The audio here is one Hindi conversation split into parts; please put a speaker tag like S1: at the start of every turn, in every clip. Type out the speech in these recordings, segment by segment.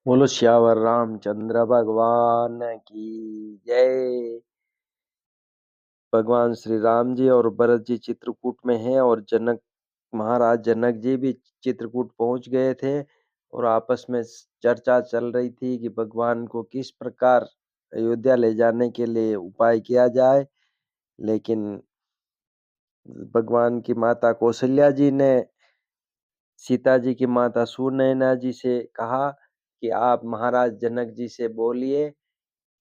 S1: बोलो श्यावर रामचंद्र भगवान की जय। भगवान श्री राम जी और भरत जी चित्रकूट में हैं और जनक महाराज जनक जी भी चित्रकूट पहुंच गए थे और आपस में चर्चा चल रही थी कि भगवान को किस प्रकार अयोध्या ले जाने के लिए उपाय किया जाए। लेकिन भगवान की माता कौशल्या जी ने सीता जी की माता सुनैना जी से कहा कि आप महाराज जनक जी से बोलिए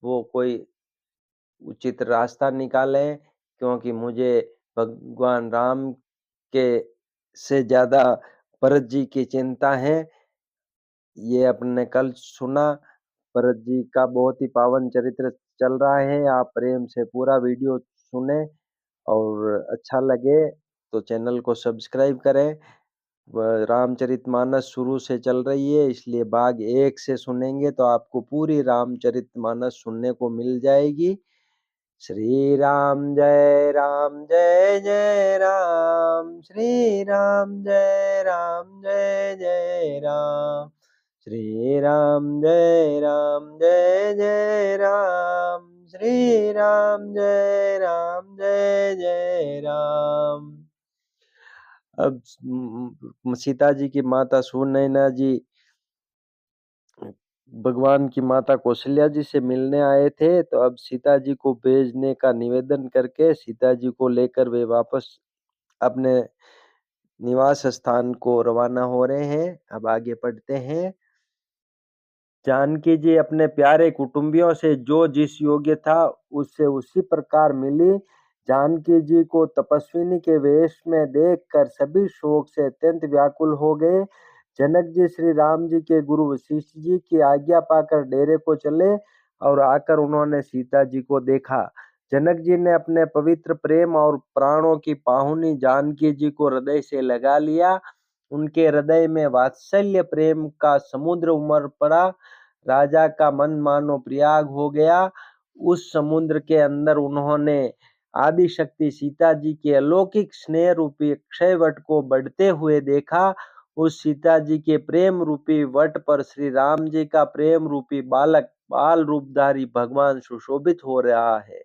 S1: वो कोई उचित रास्ता निकालें, क्योंकि मुझे भगवान राम के से ज्यादा भरत जी की चिंता है। ये अपने कल सुना, भरत जी का बहुत ही पावन चरित्र चल रहा है। आप प्रेम से पूरा वीडियो सुने और अच्छा लगे तो चैनल को सब्सक्राइब करें। रामचरितमानस शुरू से चल रही है, इसलिए भाग 1 से सुनेंगे तो आपको पूरी रामचरितमानस सुनने को मिल जाएगी। श्री राम जय जय राम, श्री राम जय जय राम, श्री राम जय जय राम, श्री राम जय जय राम। अब सीता जी की माता सुनैना जी भगवान की माता कौशल्या जी से मिलने आए थे, तो अब सीता जी को भेजने का निवेदन करके सीता जी को लेकर वे वापस अपने निवास स्थान को रवाना हो रहे हैं। अब आगे पढ़ते हैं। जानकी जी अपने प्यारे कुटुंबियों से जो जिस योग्य था उससे उसी प्रकार मिली। जानकी जी को तपस्विनी के वेश में देखकर सभी शोक से अत्यंत व्याकुल हो गए। जनक जी श्री राम जी के गुरु वशिष्ठ जी की आज्ञा पाकर डेरे को चले और आकर उन्होंने सीता जी को देखा। जनक जी ने अपने पवित्र प्रेम और प्राणों की पाहुनी जानकी जी को हृदय से लगा लिया। उनके हृदय में वात्सल्य प्रेम का समुद्र उमड़ पड़ा। राजा का मन मानो प्रयाग हो गया। उस समुद्र के अंदर उन्होंने आदि शक्ति सीता जी के अलौकिक स्नेह रूपी अक्षय वट को बढ़ते हुए देखा। उस सीता जी के प्रेम रूपी वट पर श्री राम जी का प्रेम रूपी बालक बाल रूपधारी भगवान सुशोभित हो रहा है।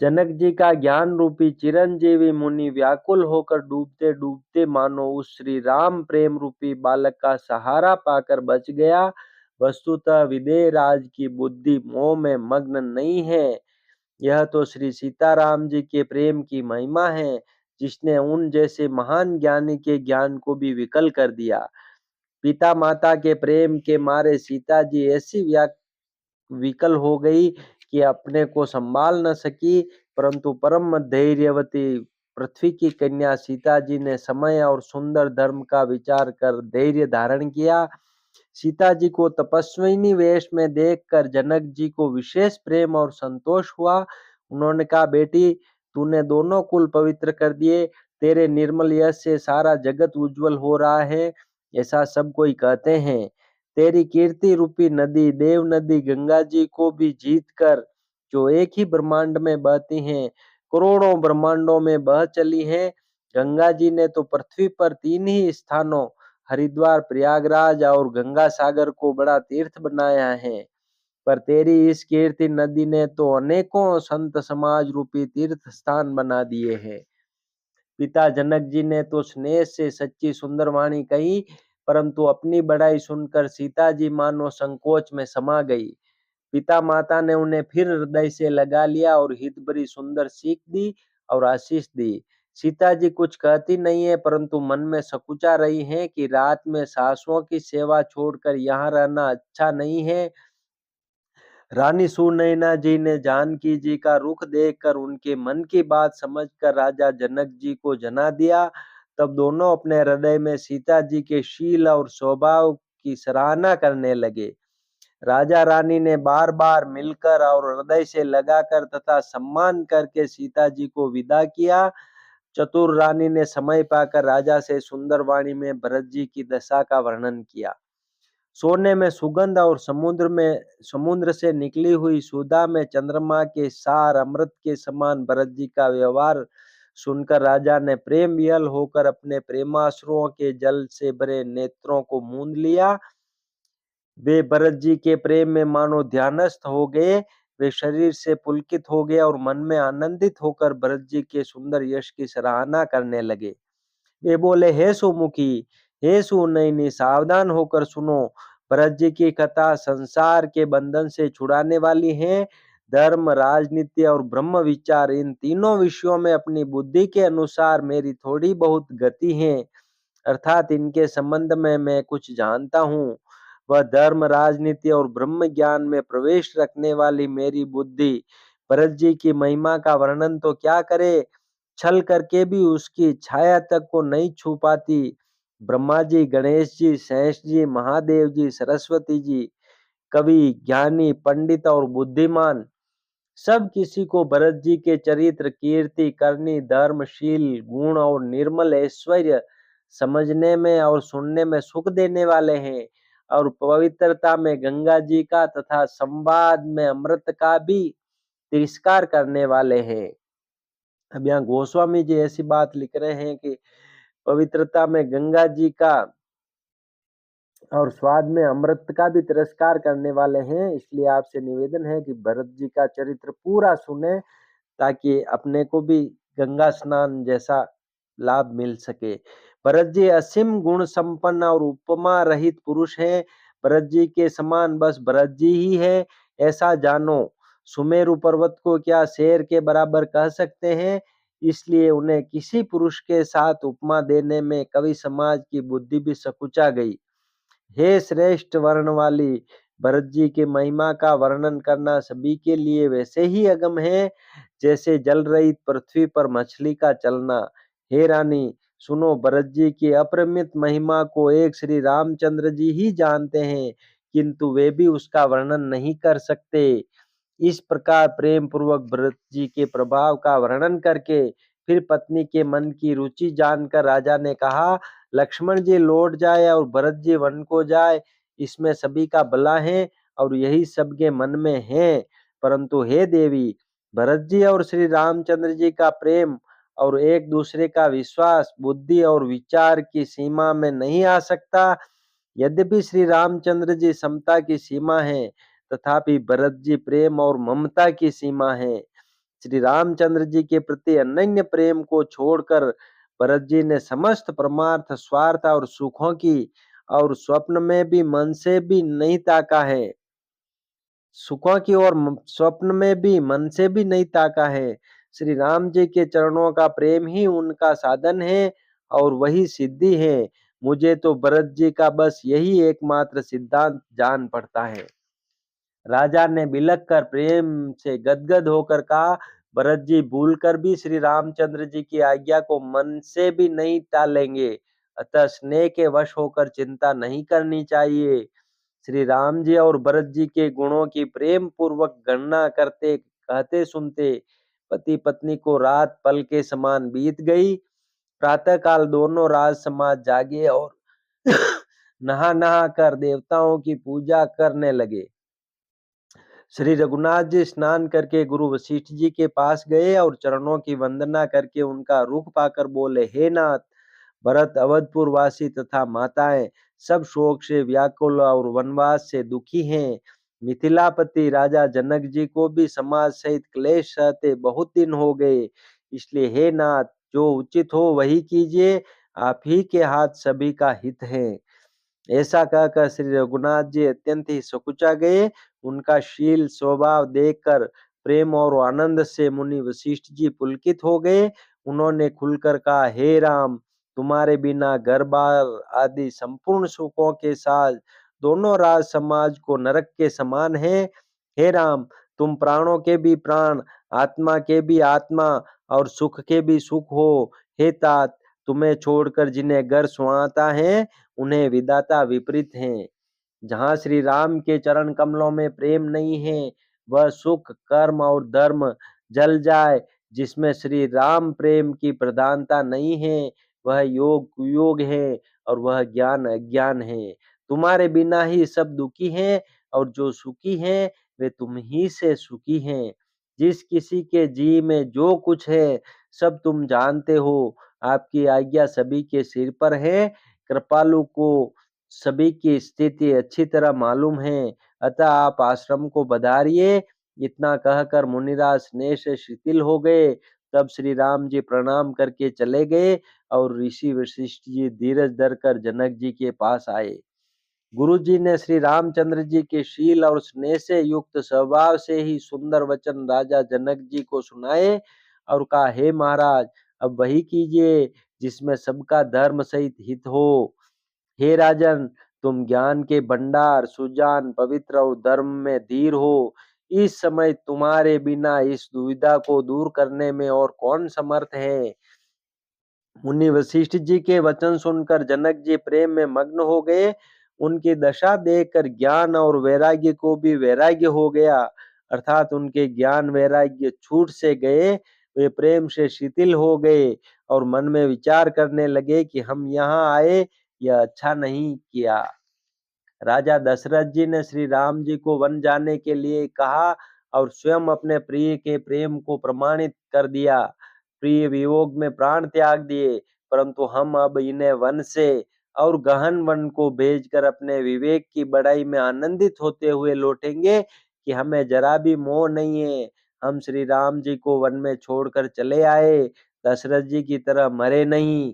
S1: जनक जी का ज्ञान रूपी चिरंजीवी मुनि व्याकुल होकर डूबते डूबते मानो उस श्री राम प्रेम रूपी बालक का सहारा पाकर बच गया। वस्तुतः विदेह राज की बुद्धि मोह में मग्न नहीं है। यह तो श्री सीताराम जी के प्रेम की महिमा है, जिसने उन जैसे महान ज्ञानी के ज्ञान को भी विकल कर दिया। पिता माता के प्रेम के मारे सीता जी ऐसी विकल हो गई कि अपने को संभाल न सकी, परंतु परम धैर्यवती पृथ्वी की कन्या सीता जी ने समय और सुंदर धर्म का विचार कर धैर्य धारण किया। सीता जी को तपस्विनी वेश में देखकर जनक जी को विशेष प्रेम और संतोष हुआ। उन्होंने कहा, बेटी, तूने दोनों कुल पवित्र कर दिए। तेरे निर्मल यश से सारा जगत उज्जवल हो रहा है, ऐसा सब कोई कहते हैं। तेरी कीर्ति रूपी नदी देव नदी गंगा जी को भी जीत कर, जो एक ही ब्रह्मांड में बहती हैं, करोड़ों ब्रह्मांडों में बह चली हैं। गंगा जी ने तो पृथ्वी पर 3 ही स्थानों हरिद्वार, प्रयागराज और गंगा सागर को बड़ा तीर्थ बनाया है, पर तेरी इस कीर्ति नदी ने तो अनेकों संत समाज रूपी तीर्थ स्थान बना दिए हैं। पिता जनक जी ने तो स्नेह से सच्ची सुंदर वाणी कही, परंतु अपनी बड़ाई सुनकर सीता जी मानो संकोच में समा गई। पिता माता ने उन्हें फिर हृदय से लगा लिया और हित भरी सुंदर सीख दी और आशीष दी। सीता जी कुछ कहती नहीं है, परंतु मन में सकुचा रही हैं कि रात में सासुओं की सेवा छोड़कर यहाँ रहना अच्छा नहीं है। रानी सुनैना जी ने जानकी जी का रुख देखकर उनके मन की बात समझकर राजा जनक जी को जना दिया। तब दोनों अपने हृदय में सीता जी के शील और स्वभाव की सराहना करने लगे। राजा रानी ने बार बार मिलकर और हृदय से लगाकर तथा सम्मान करके सीता जी को विदा किया। चतुर रानी ने समय पाकर राजा से सुंदर वाणी में भरत जी की दशा का वर्णन किया। सोने में सुगंध और समुद्र से निकली हुई सुधा में चंद्रमा के सार अमृत के समान भरत जी का व्यवहार सुनकर राजा ने प्रेम विहल होकर अपने प्रेमाश्रुओं के जल से भरे नेत्रों को मूंद लिया। वे भरत जी के प्रेम में मानो ध्यानस्थ हो गए। वे शरीर से पुलकित हो गए और मन में आनंदित होकर भरत जी के सुंदर यश की सराहना करने लगे। वे बोले, हे सुमुखी, हे सुनयनी, सावधान होकर सुनो। भरत जी की कथा संसार के बंधन से छुड़ाने वाली है। धर्म, राजनीति और ब्रह्म विचार, इन तीनों विषयों में अपनी बुद्धि के अनुसार मेरी थोड़ी बहुत गति है, अर्थात इनके संबंध में मैं कुछ जानता हूँ। वह धर्म, राजनीति और ब्रह्म ज्ञान में प्रवेश रखने वाली मेरी बुद्धि भरत जी की महिमा का वर्णन तो क्या करे, छल करके भी उसकी छाया तक को नहीं छू पाती। ब्रह्मा जी, गणेश जी, शेष जी, महादेव जी, सरस्वती जी, कवि, ज्ञानी, पंडित और बुद्धिमान, सब किसी को भरत जी के चरित्र, कीर्ति, करनी, धर्मशील गुण और निर्मल ऐश्वर्य समझने में और सुनने में सुख देने वाले हैं, और पवित्रता में गंगा जी का तथा संवाद में अमृत का भी तिरस्कार करने वाले हैं। अब यहाँ गोस्वामी जी ऐसी बात लिख रहे हैं कि पवित्रता में गंगा जी का और स्वाद में अमृत का भी तिरस्कार करने वाले हैं। इसलिए आपसे निवेदन है कि भरत जी का चरित्र पूरा सुने, ताकि अपने को भी गंगा स्नान जैसा लाभ मिल सके। भरत जी असीम गुण संपन्न और उपमा रहित पुरुष हैं। भरत जी के समान बस भरत जी ही है, ऐसा जानो। सुमेरु पर्वत को क्या शेर के बराबर कह सकते हैं? इसलिए उन्हें किसी पुरुष के साथ उपमा देने में कवि समाज की बुद्धि भी सकुचा गई। हे श्रेष्ठ वर्ण वाली, भरत जी की महिमा का वर्णन करना सभी के लिए वैसे ही अगम है जैसे जल रहित पृथ्वी पर मछली का चलना। हे रानी, सुनो, भरत जी की अपरिमित महिमा को एक श्री रामचंद्र जी ही जानते हैं, किंतु वे भी उसका वर्णन नहीं कर सकते। इस प्रकार प्रेम पूर्वक भरत जी के प्रभाव का वर्णन करके फिर पत्नी के मन की रुचि जानकर राजा ने कहा, लक्ष्मण जी लौट जाए और भरत जी वन को जाए, इसमें सभी का भला है और यही सबके मन में है। परंतु हे देवी, भरत जी और श्री रामचंद्र जी का प्रेम और एक दूसरे का विश्वास बुद्धि और विचार की सीमा में नहीं आ सकता। यद्यपि श्री रामचंद्र जी समता की सीमा है, तथापि भरत जी प्रेम और ममता की सीमा है। श्री रामचंद्र जी के प्रति अनन्य प्रेम को छोड़कर भरत जी ने समस्त परमार्थ, स्वार्थ और सुखों की और स्वप्न में भी मन से भी नहीं ताका है। सुखों की ओर स्वप्न में भी मन से भी नहीं ताका है। श्री राम जी के चरणों का प्रेम ही उनका साधन है और वही सिद्धि है। मुझे तो भरत जी का बस यही एकमात्र सिद्धांत जान पड़ता है। राजा ने बिलख कर प्रेम से गदगद होकर कहा, भरत जी भूलकर भी श्री रामचंद्र जी की आज्ञा को मन से भी नहीं टालेंगे, अतः स्नेह के वश होकर चिंता नहीं करनी चाहिए। श्री राम जी और भरत जी के गुणों की प्रेम पूर्वक गणना करते कहते सुनते पति पत्नी को रात पल के समान बीत गई। प्रातः काल दोनों राज समाज जागे और नहा नहा कर देवताओं की पूजा करने लगे। श्री रघुनाथ जी स्नान करके गुरु वशिष्ठ जी के पास गए और चरणों की वंदना करके उनका रुख पाकर बोले, हे नाथ, भरत, अवधपुर वासी तथा माताएं सब शोक से व्याकुल और वनवास से दुखी हैं। मिथिलापति राजा जनक जी को भी समाज सहित क्लेश सहते बहुत दिन हो गए। इसलिए हे नाथ, जो उचित हो वही कीजिए, आप ही के हाथ सभी का हित है। ऐसा कहकर श्री रघुनाथ जी अत्यंत ही सकुचा गए। उनका शील स्वभाव देखकर प्रेम और आनंद से मुनि वशिष्ठ जी पुलकित हो गए। उन्होंने खुलकर कहा, हे राम, तुम्हारे बिना घर बार आदि संपूर्ण सुखों के साथ दोनों राज समाज को नरक के समान है। हे राम, तुम प्राणों के भी प्राण, आत्मा के भी आत्मा और सुख के भी सुख हो। हे तात, तुम्हें छोड़कर जिन्हें घर सुहाता है, उन्हें विधाता विपरीत हैं। जहाँ श्री राम के चरण कमलों में प्रेम नहीं है, वह सुख, कर्म और धर्म जल जाए। जिसमें श्री राम प्रेम की प्रधानता नहीं है, वह योग कुयोग है और वह ज्ञान अज्ञान है। तुम्हारे बिना ही सब दुखी हैं और जो सुखी हैं वे तुम ही से सुखी हैं। जिस किसी के जी में जो कुछ है सब तुम जानते हो। आपकी आज्ञा सभी के सिर पर है। कृपालु को सभी की स्थिति अच्छी तरह मालूम है, अतः आप आश्रम को पधारिए। इतना कहकर मुनिराज स्नेह से शिथिल हो गए। तब श्री राम जी प्रणाम करके चले गए और ऋषि वशिष्ठ जी धीरज धरकर जनक जी के पास आए। गुरु जी ने श्री रामचंद्र जी के शील और स्नेह से युक्त स्वभाव से ही सुंदर वचन राजा जनक जी को सुनाए और कहा, हे महाराज, अब वही कीजिए जिसमें सबका धर्म सहित हित हो। हे राजन, तुम ज्ञान के भंडार, सुजान, पवित्र और धर्म में धीर हो। इस समय तुम्हारे बिना इस दुविधा को दूर करने में और कौन समर्थ है। मुनि वशिष्ठ जी के वचन सुनकर जनक जी प्रेम में मग्न हो गए। उनकी दशा देखकर ज्ञान और वैराग्य को भी वैराग्य हो गया, अर्थात उनके ज्ञान वैराग्य छूट से गए। वे प्रेम से शिथिल हो गए और मन में विचार करने लगे कि हम यहाँ आए, यह अच्छा नहीं किया। राजा दशरथ जी ने श्री राम जी को वन जाने के लिए कहा और स्वयं अपने प्रिय के प्रेम को प्रमाणित कर दिया। प्रिय वियोग में प्राण त्याग दिए, परंतु हम अब इन्हें वन से और गहन वन को भेजकर अपने विवेक की बढ़ाई में आनंदित होते हुए लौटेंगे कि हमें जरा भी मोह नहीं है। हम श्री राम जी को वन में छोड़कर चले आए, दशरथ जी की तरह मरे नहीं।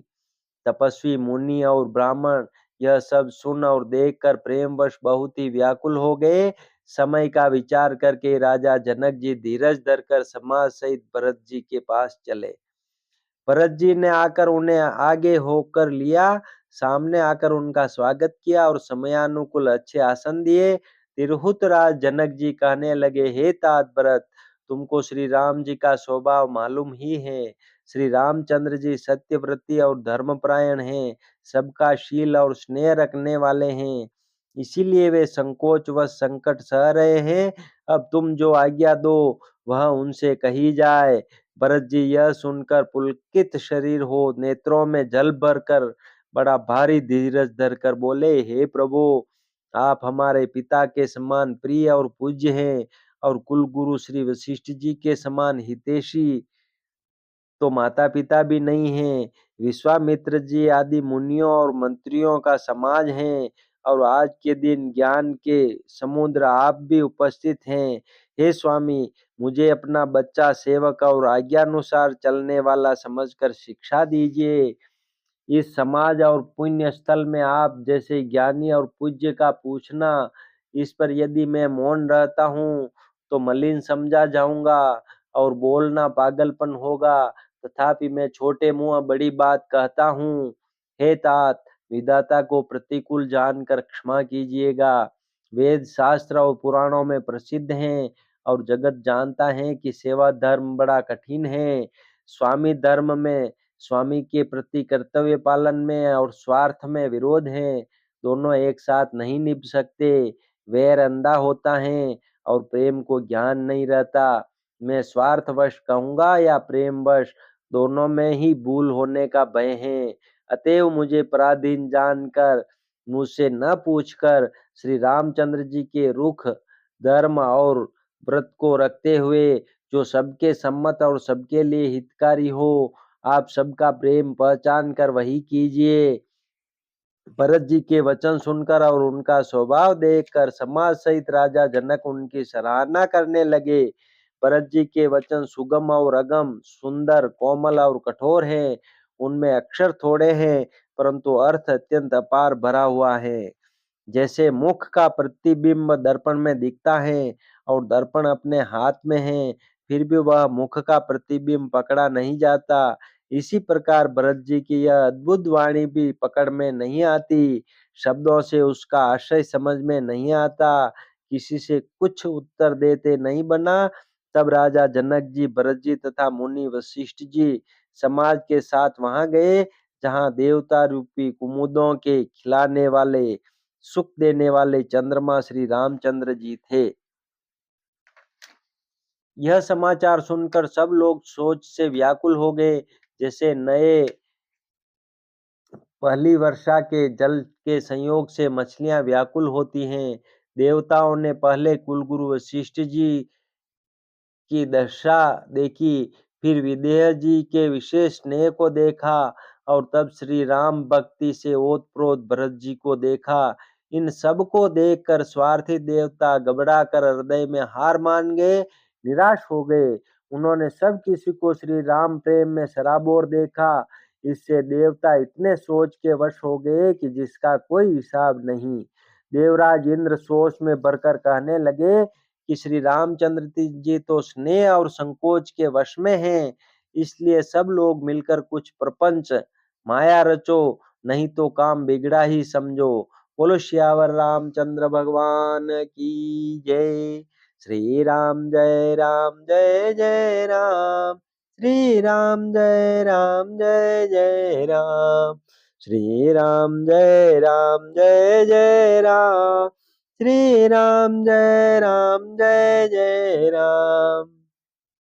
S1: तपस्वी मुनि और ब्राह्मण यह सब सुन और देखकर प्रेमवश बहुत ही व्याकुल हो गए। समय का विचार करके राजा जनक जी धीरज धरकर समाज सहित भरत जी के पास चले। भरत जी ने आकर उन्हें आगे होकर लिया, सामने आकर उनका स्वागत किया और समयानुकूल अच्छे आसन दिए। तिरहुत राज जनक जी कहने लगे, हे तात भरत, तुमको श्री राम जी का स्वभाव मालूम ही है। श्री रामचंद्र जी सत्यव्रती और धर्मपरायण हैं, सबका शील और स्नेह रखने वाले हैं, इसीलिए वे संकोच व संकट सह रहे हैं। अब तुम जो आज्ञा दो वह उनसे कही जाए। भरत जी यह सुनकर पुलकित शरीर हो नेत्रों में जल भरकर बड़ा भारी धीरज धरकर बोले, हे प्रभु, आप हमारे पिता के समान प्रिय और पूज्य हैं और कुल गुरु श्री वशिष्ठ जी के समान हितैषी तो माता पिता भी नहीं हैं। विश्वामित्र जी आदि मुनियों और मंत्रियों का समाज है और आज के दिन ज्ञान के समुद्र आप भी उपस्थित हैं। हे स्वामी, मुझे अपना बच्चा सेवक और आज्ञानुसार चलने वाला समझकर शिक्षा दीजिए। इस समाज और पुण्य स्थल में आप जैसे ज्ञानी और पूज्य का पूछना, इस पर यदि मैं मौन रहता हूँ तो मलिन समझा जाऊंगा और बोलना पागलपन होगा। तथापि मैं छोटे मुंह बड़ी बात कहता हूँ। हे तात, विधाता को प्रतिकूल जानकर क्षमा कीजिएगा। वेद शास्त्र और पुराणों में प्रसिद्ध हैं और जगत जानता है कि सेवा धर्म बड़ा कठिन है। स्वामी धर्म में स्वामी के प्रति कर्तव्य पालन में और स्वार्थ में विरोध है, दोनों एक साथ नहीं निभ सकते। वैर अंधा होता है और प्रेम को ज्ञान नहीं रहता। मैं स्वार्थवश कहूंगा या प्रेमवश, दोनों में ही भूल होने का भय है। अतएव मुझे पराधीन जानकर मुझसे न पूछकर श्री रामचंद्र जी के रुख, धर्म और व्रत को रखते हुए जो सबके सम्मत और सबके लिए हितकारी हो, आप सबका प्रेम पहचान कर वही कीजिए। भरत जी के वचन सुनकर और उनका स्वभाव देखकर समाज सहित राजा जनक उनकी सराहना करने लगे। भरत जी के वचन सुगम और अगम, सुंदर, कोमल और कठोर हैं। उनमें अक्षर थोड़े हैं, परंतु अर्थ अत्यंत अपार भरा हुआ है। जैसे मुख का प्रतिबिंब दर्पण में दिखता है और दर्पण अपने हाथ में है, फिर भी वह मुख का प्रतिबिंब पकड़ा नहीं जाता, इसी प्रकार भरत जी की यह अद्भुत वाणी भी पकड़ में नहीं आती। शब्दों से उसका आशय समझ में नहीं आता, किसी से कुछ उत्तर देते नहीं बना। तब राजा जनक जी, भरत जी तथा मुनि वशिष्ठ जी समाज के साथ वहां गए जहां देवता रूपी कुमुदों के खिलाने वाले, सुख देने वाले चंद्रमा श्री रामचंद्र जी थे। यह समाचार सुनकर सब लोग सोच से व्याकुल हो गए, जैसे नए पहली वर्षा के जल के संयोग से मछलियां व्याकुल होती हैं। देवताओं ने पहले कुलगुरु वशिष्ठ जी की दशा देखी, फिर विदेह जी के विशेष स्नेह को देखा और तब श्री राम भक्ति से ओतप्रोत भरत जी को देखा। इन सब को देखकर स्वार्थी देवता घबरा कर हृदय में हार मान गए, निराश हो गए। उन्होंने सब किसी को श्री राम प्रेम में सराबोर देखा। इससे देवता इतने सोच के वश हो गए कि जिसका कोई हिसाब नहीं। देवराज इंद्र सोच में भरकर कहने लगे कि श्री रामचंद्र जी तो स्नेह और संकोच के वश में हैं, इसलिए सब लोग मिलकर कुछ प्रपंच माया रचो, नहीं तो काम बिगड़ा ही समझो। बोलो श्यावर रामचंद्र भगवान की जय। श्री राम जय राम जय जय राम। श्री राम जय राम जय जय राम। श्री राम जय राम जय जय राम। श्री राम जय राम जय जय राम।